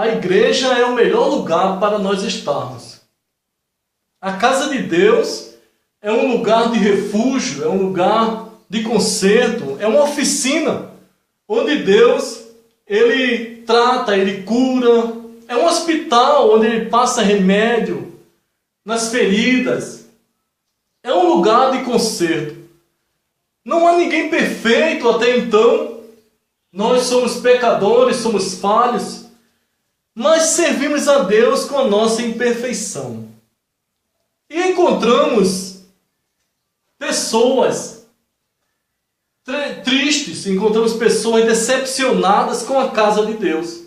a igreja é o melhor lugar para nós estarmos. A casa de Deus é um lugar de refúgio, é um lugar de conserto, é uma oficina onde Deus, Ele trata, Ele cura. É um hospital onde Ele passa remédio nas feridas. É um lugar de conserto. Não há ninguém perfeito até então. Nós somos pecadores, somos falhos, mas servimos a Deus com a nossa imperfeição. E encontramos pessoas tristes, encontramos pessoas decepcionadas com a casa de Deus.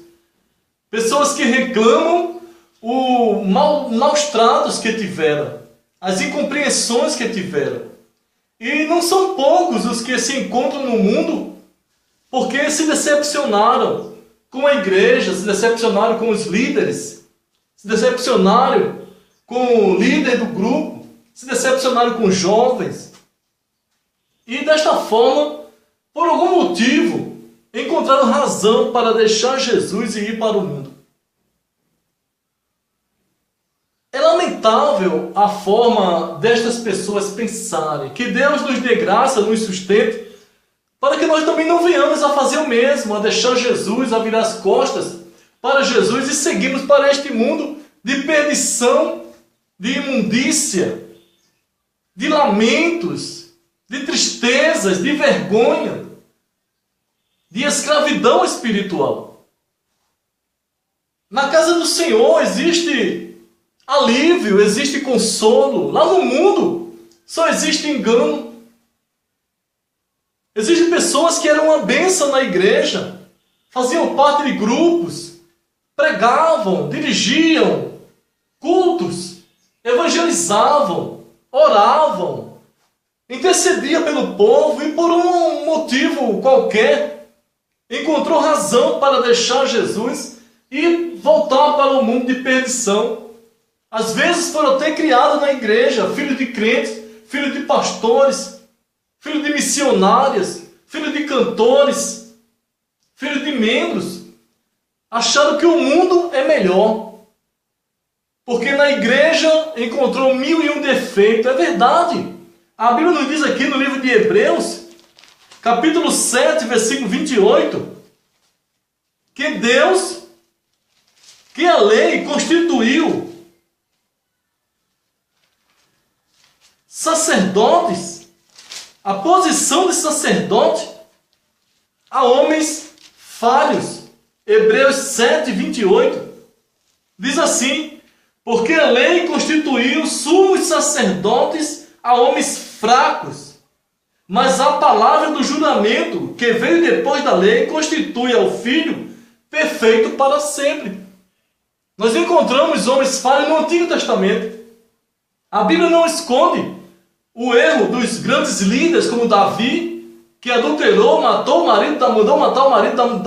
Pessoas que reclamam os maus tratos que tiveram, as incompreensões que tiveram. E não são poucos os que se encontram no mundo porque se decepcionaram com a igreja, se decepcionaram com os líderes, se decepcionaram com o líder do grupo, se decepcionaram com os jovens. E desta forma, por algum motivo, encontraram razão para deixar Jesus e ir para o mundo. É lamentável a forma destas pessoas pensarem. Que Deus nos dê graça, nos sustente, para que nós também não venhamos a fazer o mesmo, a deixar Jesus, a virar as costas para Jesus e seguirmos para este mundo de perdição, de imundícia, de lamentos, de tristezas, de vergonha, de escravidão espiritual. Na casa do Senhor existe alívio, existe consolo. Lá no mundo só existe engano. Existem pessoas que eram uma bênção na igreja, faziam parte de grupos, pregavam, dirigiam cultos, evangelizavam, oravam, intercediam pelo povo e por um motivo qualquer encontrou razão para deixar Jesus e voltar para o mundo de perdição. Às vezes foram até criados na igreja, filhos de crentes, filhos de pastores, filho de missionárias, filho de cantores, filho de membros, acharam que o mundo é melhor. Porque na igreja encontrou 1001 defeitos. É verdade. A Bíblia nos diz aqui no livro de Hebreus, capítulo 7, versículo 28, que Deus, que a lei constituiu sacerdotes, a posição de sacerdote a homens falhos. Hebreus 7, 28 diz assim: porque a lei constituiu sumos sacerdotes a homens fracos, mas a palavra do juramento que veio depois da lei constitui ao Filho perfeito para sempre. Nós encontramos homens falhos no Antigo Testamento. A Bíblia não esconde o erro dos grandes líderes como Davi, que adulterou, matou o marido, mandou matar o marido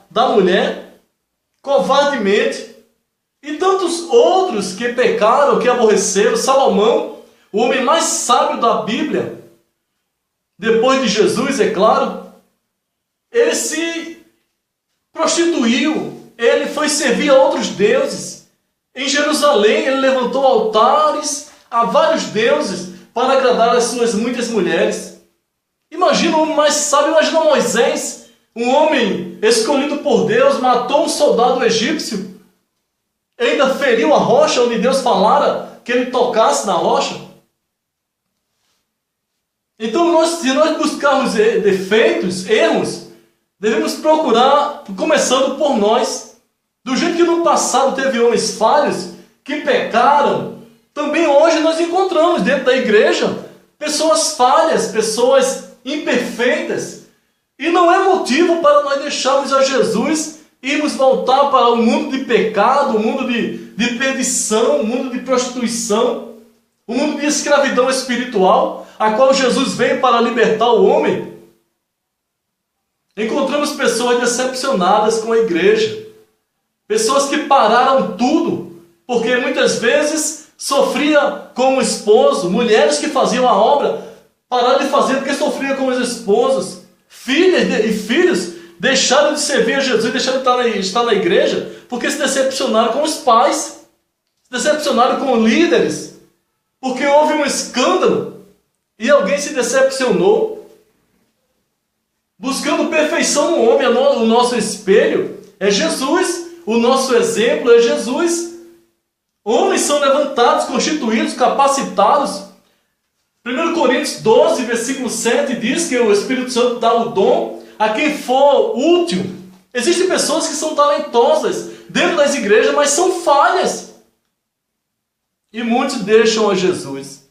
da mulher, covardemente, e tantos outros que pecaram, que aborreceram. Salomão, o homem mais sábio da Bíblia, depois de Jesus, é claro, ele se prostituiu, ele foi servir a outros deuses. Em Jerusalém, ele levantou altares a vários deuses, para agradar as suas muitas mulheres. Imagina o homem mais sábio, imagina Moisés, um homem escolhido por Deus, matou um soldado egípcio, ainda feriu a rocha onde Deus falara que ele tocasse na rocha. Então, se nós buscarmos defeitos, erros, devemos procurar, começando por nós. Do jeito que no passado teve homens falhos, que pecaram, também hoje nós encontramos dentro da igreja pessoas falhas, pessoas imperfeitas. E não é motivo para nós deixarmos a Jesus e irmos voltar para o mundo de pecado, o mundo de perdição, o mundo de prostituição, o mundo de escravidão espiritual, a qual Jesus veio para libertar o homem. Encontramos pessoas decepcionadas com a igreja, pessoas que pararam tudo, porque muitas vezes sofria com o esposo, mulheres que faziam a obra, pararam de fazer porque sofriam com os esposos, filhas e filhos deixaram de servir a Jesus, deixaram de estar na igreja, porque se decepcionaram com os pais, se decepcionaram com líderes, porque houve um escândalo e alguém se decepcionou. Buscando perfeição no homem, o nosso espelho é Jesus, o nosso exemplo é Jesus. Homens são levantados, constituídos, capacitados. 1 Coríntios 12, versículo 7 diz que o Espírito Santo dá o dom a quem for útil. Existem pessoas que são talentosas dentro das igrejas, mas são falhas. E muitos deixam a Jesus.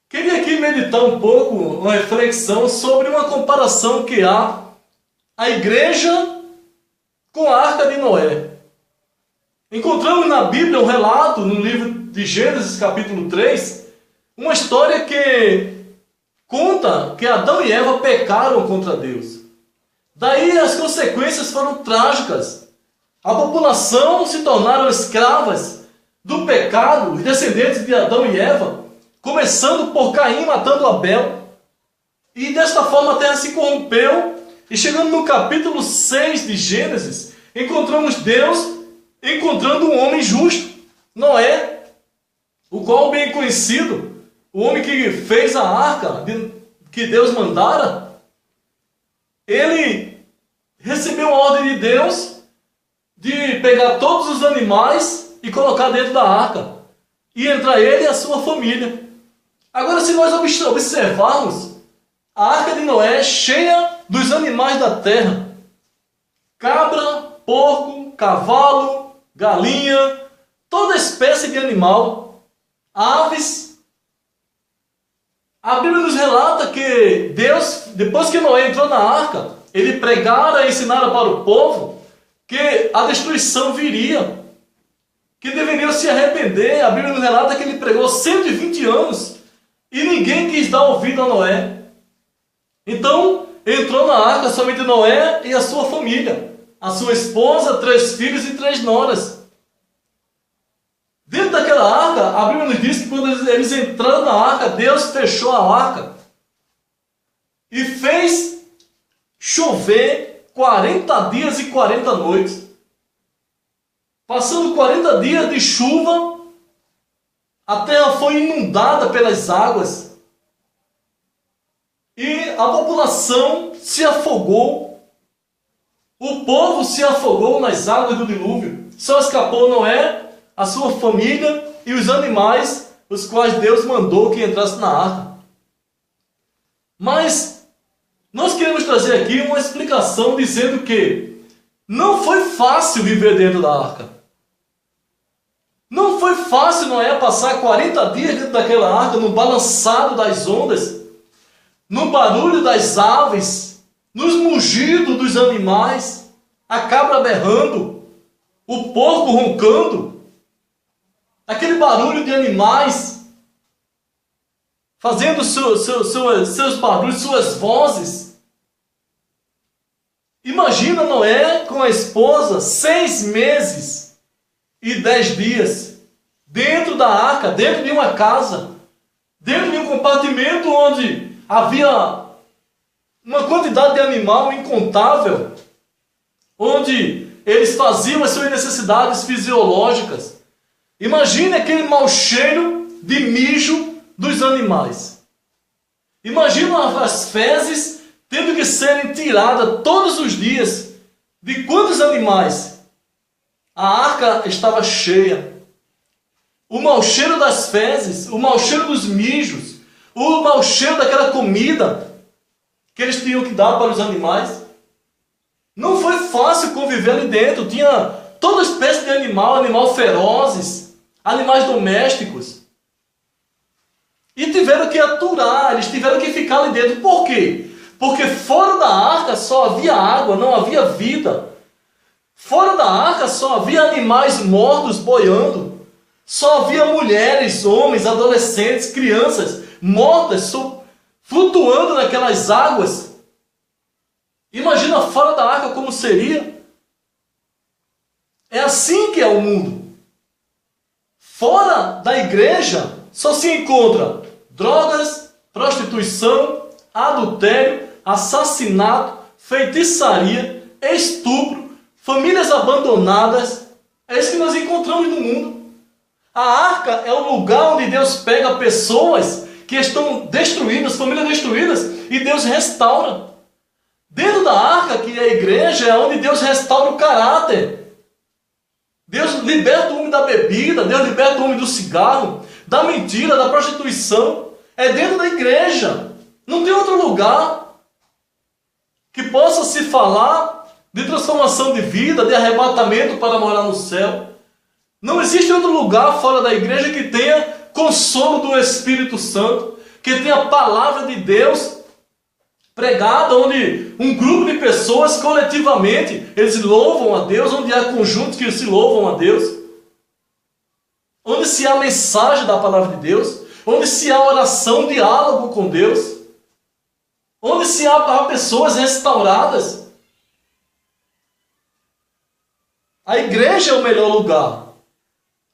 Queria aqui meditar um pouco, uma reflexão sobre uma comparação que há a igreja com a Arca de Noé. Encontramos na Bíblia um relato, no livro de Gênesis, capítulo 3, uma história que conta que Adão e Eva pecaram contra Deus. Daí as consequências foram trágicas. A população se tornaram escravas do pecado, os descendentes de Adão e Eva, começando por Caim matando Abel. E desta forma a terra se corrompeu. E chegando no capítulo 6 de Gênesis, encontramos Deus encontrando um homem justo, Noé, o qual bem conhecido, o homem que fez a arca que Deus mandara. Ele recebeu a ordem de Deus de pegar todos os animais e colocar dentro da arca. E entrar ele e a sua família. Agora, se nós observarmos, a arca de Noé é cheia dos animais da terra. Cabra, porco, cavalo, galinha, toda espécie de animal, aves. A Bíblia nos relata que Deus, depois que Noé entrou na arca, ele pregara e ensinara para o povo que a destruição viria, que deveriam se arrepender. A Bíblia nos relata que ele pregou 120 anos e ninguém quis dar ouvido a Noé. Então, entrou na arca somente Noé e a sua família, a sua esposa, 3 filhos e 3 noras. Dentro daquela arca, a Bíblia nos diz que quando eles entraram na arca, Deus fechou a arca e fez chover 40 dias e 40 noites. Passando 40 dias de chuva, a terra foi inundada pelas águas e a população se afogou. O povo se afogou nas águas do dilúvio. Só escapou Noé, a sua família e os animais, os quais Deus mandou que entrassem na arca. Mas nós queremos trazer aqui uma explicação dizendo que não foi fácil viver dentro da arca. Não foi fácil Noé passar 40 dias dentro daquela arca, no balançado das ondas, no barulho das aves, nos mugidos dos animais, a cabra berrando, o porco roncando, aquele barulho de animais fazendo seus barulhos, suas vozes. Imagina Noé com a esposa 6 meses e 10 dias dentro da arca, dentro de uma casa, dentro de um compartimento onde havia uma quantidade de animal incontável, onde eles faziam as suas necessidades fisiológicas. Imagine aquele mau cheiro de mijo dos animais. Imagina as fezes tendo que serem tiradas todos os dias. De quantos animais? A arca estava cheia. O mau cheiro das fezes, o mau cheiro dos mijos, o mau cheiro daquela comida que eles tinham que dar para os animais. Não foi fácil conviver ali dentro. Tinha toda espécie de animal ferozes, animais domésticos. E tiveram que aturar, eles tiveram que ficar ali dentro. Por quê? Porque fora da arca só havia água, não havia vida. Fora da arca só havia animais mortos boiando. Só havia mulheres, homens, adolescentes, crianças mortas, flutuando naquelas águas. Imagina fora da arca como seria. É assim que é o mundo. Fora da igreja só se encontra drogas, prostituição, adultério, assassinato, feitiçaria, estupro, famílias abandonadas. É isso que nós encontramos no mundo. A arca é o lugar onde Deus pega pessoas que estão destruídas, famílias destruídas, e Deus restaura. Dentro da arca, que é a igreja, é onde Deus restaura o caráter. Deus liberta o homem da bebida, Deus liberta o homem do cigarro, da mentira, da prostituição. É dentro da igreja. Não tem outro lugar que possa se falar de transformação de vida, de arrebatamento para morar no céu. Não existe outro lugar fora da igreja que tenha consolo do Espírito Santo, que tenha a palavra de Deus pregada, onde um grupo de pessoas coletivamente eles louvam a Deus, onde há conjuntos que se louvam a Deus, onde se há a mensagem da palavra de Deus, onde se há oração, diálogo com Deus, onde se há pessoas restauradas. A igreja é o melhor lugar.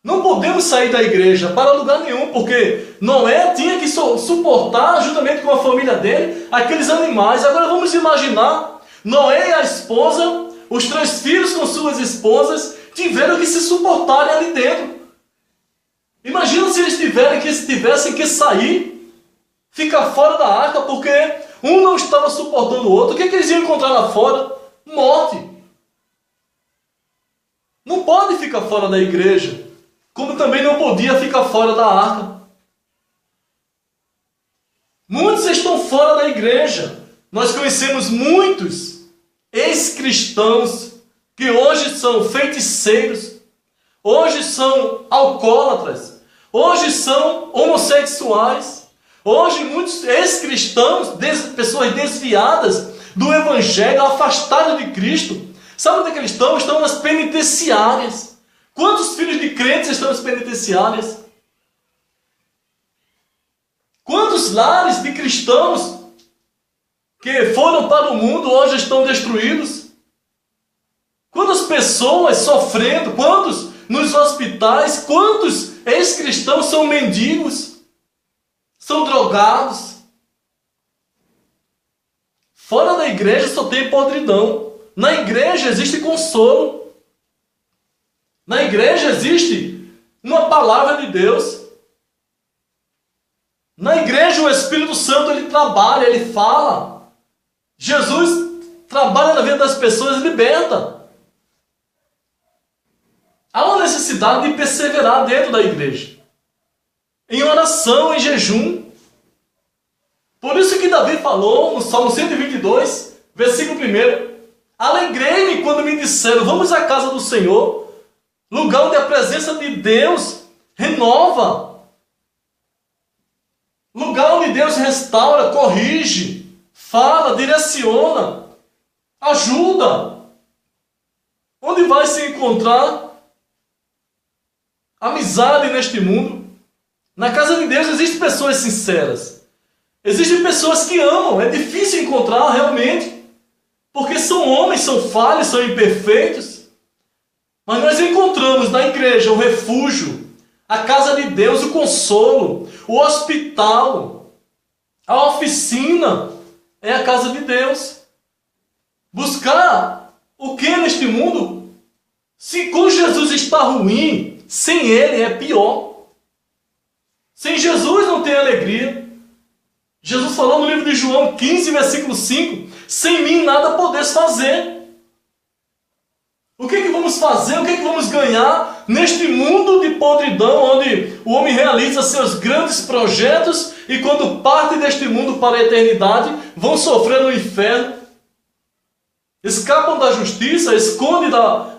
Não podemos sair da igreja para lugar nenhum, porque Noé tinha que suportar, juntamente com a família dele, aqueles animais. Agora vamos imaginar, Noé e a esposa, os 3 filhos com suas esposas, tiveram que se suportarem ali dentro. Imagina se eles tivessem que sair, ficar fora da arca, porque um não estava suportando o outro. O que eles iam encontrar lá fora? Morte. Não pode ficar fora da igreja, como também não podia ficar fora da arca. Muitos estão fora da igreja. Nós conhecemos muitos ex-cristãos que hoje são feiticeiros, hoje são alcoólatras, hoje são homossexuais, hoje muitos ex-cristãos, pessoas desviadas do evangelho, afastadas de Cristo. Sabe onde é que eles estão? Estão nas penitenciárias. Quantos filhos de crentes estão nas penitenciárias? Quantos lares de cristãos que foram para o mundo hoje estão destruídos? Quantas pessoas sofrendo? Quantos nos hospitais? Quantos ex-cristãos são mendigos? São drogados? Fora da igreja só tem podridão. Na igreja existe consolo. Na igreja existe uma palavra de Deus. Na igreja o Espírito Santo ele trabalha, ele fala. Jesus trabalha na vida das pessoas e liberta. Há uma necessidade de perseverar dentro da igreja, em oração, em jejum. Por isso que Davi falou no Salmo 122, versículo 1: alegrei-me quando me disseram, vamos à casa do Senhor, lugar onde a presença de Deus renova, lugar onde Deus restaura, corrige, fala, direciona, ajuda. Onde vai se encontrar amizade neste mundo? Na casa de Deus existem pessoas sinceras, existem pessoas que amam. É difícil encontrar realmente, porque são homens, são falhos, são imperfeitos. Mas nós encontramos na igreja o refúgio, a casa de Deus, o consolo, o hospital, a oficina é a casa de Deus. Buscar o que neste mundo? Se com Jesus está ruim, sem Ele é pior. Sem Jesus não tem alegria. Jesus falou no livro de João 15, versículo 5, sem mim nada podeis fazer. O que vamos fazer? O que vamos ganhar neste mundo de podridão, onde o homem realiza seus grandes projetos e quando parte deste mundo para a eternidade, vão sofrer no inferno? Escapam da justiça, escondem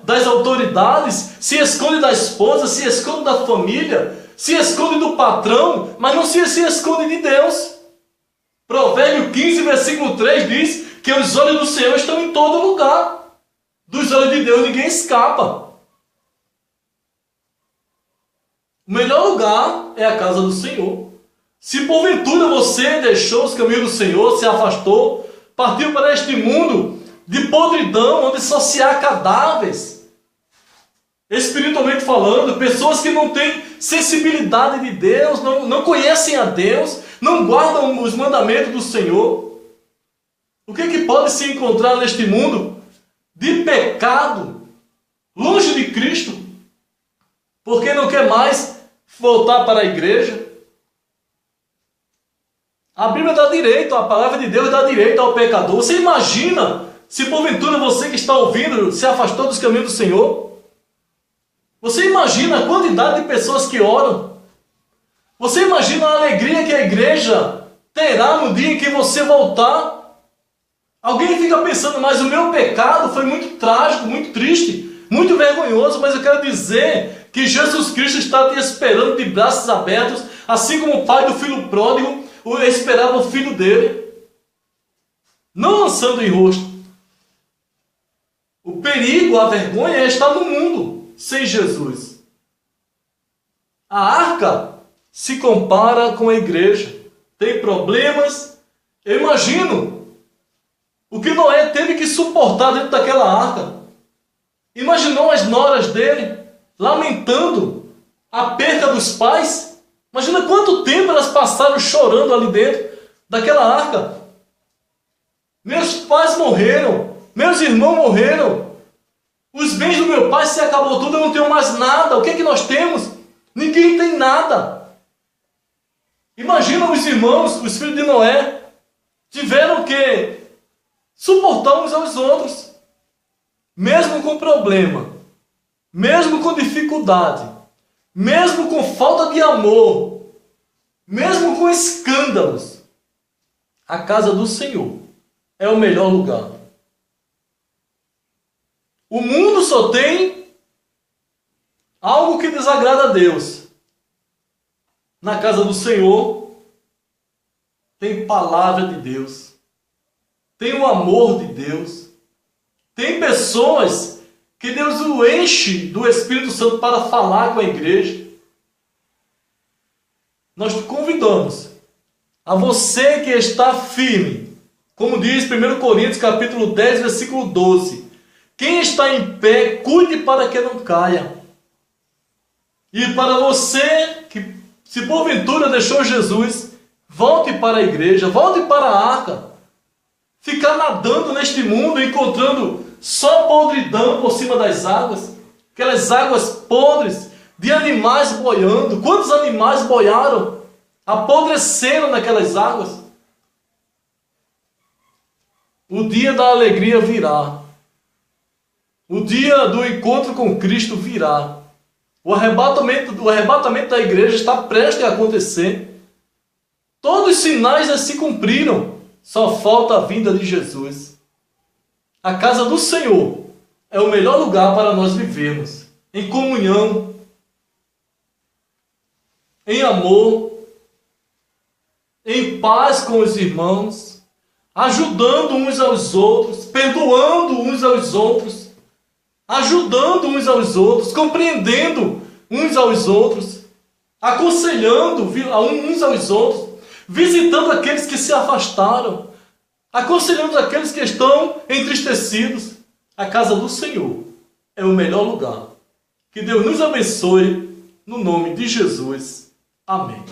das autoridades, se escondem da esposa, se escondem da família, se escondem do patrão, mas não se escondem de Deus. Provérbio 15, versículo 3 diz que os olhos do Senhor estão em todo lugar. Dos olhos de Deus ninguém escapa. O melhor lugar é a casa do Senhor. Se porventura você deixou os caminhos do Senhor, se afastou, partiu para este mundo de podridão, onde só se há cadáveres, espiritualmente falando, pessoas que não têm sensibilidade de Deus, não conhecem a Deus, não guardam os mandamentos do Senhor. O que pode se encontrar neste mundo de pecado longe de Cristo, porque não quer mais voltar para a igreja. A Bíblia dá direito, a palavra de Deus dá direito ao pecador. Você imagina se porventura você que está ouvindo se afastou dos caminhos do Senhor? Você imagina a quantidade de pessoas que oram? Você imagina a alegria que a igreja terá no dia em que você voltar? Alguém fica pensando, mas o meu pecado foi muito trágico, muito triste, muito vergonhoso, mas eu quero dizer que Jesus Cristo está te esperando de braços abertos, assim como o pai do filho pródigo esperava o filho dele, não lançando em rosto. O perigo, a vergonha é estar no mundo sem Jesus. A arca se compara com a igreja. Tem problemas. Eu imagino o que Noé teve que suportar dentro daquela arca. Imaginou as noras dele lamentando a perda dos pais. Imagina quanto tempo elas passaram chorando ali dentro daquela arca. Meus pais morreram, meus irmãos morreram, os bens do meu pai se acabou tudo, eu não tenho mais nada. O que é que nós temos? Ninguém tem nada. Imagina os irmãos, os filhos de Noé, tiveram que suportar uns aos outros, mesmo com problema, mesmo com dificuldade, mesmo com falta de amor, mesmo com escândalos. A casa do Senhor é o melhor lugar. O mundo só tem algo que desagrada a Deus. Na casa do Senhor tem palavra de Deus, tem o amor de Deus, tem pessoas que Deus o enche do Espírito Santo para falar com a igreja. Nós te convidamos a você que está firme, como diz 1 Coríntios capítulo 10, versículo 12. Quem está em pé, cuide para que não caia. E para você que, se porventura deixou Jesus, volte para a igreja, volte para a arca. Ficar nadando neste mundo, encontrando só podridão por cima das águas, aquelas águas podres de animais boiando. Quantos animais boiaram, apodreceram naquelas águas? O dia da alegria virá. O dia do encontro com Cristo virá. O arrebatamento da igreja está prestes a acontecer. Todos os sinais já se cumpriram. Só falta a vinda de Jesus. A casa do Senhor é o melhor lugar para nós vivermos. Em comunhão, em amor, em paz com os irmãos, ajudando uns aos outros, perdoando uns aos outros, ajudando uns aos outros, compreendendo uns aos outros, aconselhando uns aos outros, visitando aqueles que se afastaram, aconselhando aqueles que estão entristecidos. A casa do Senhor é o melhor lugar. Que Deus nos abençoe, no nome de Jesus. Amém.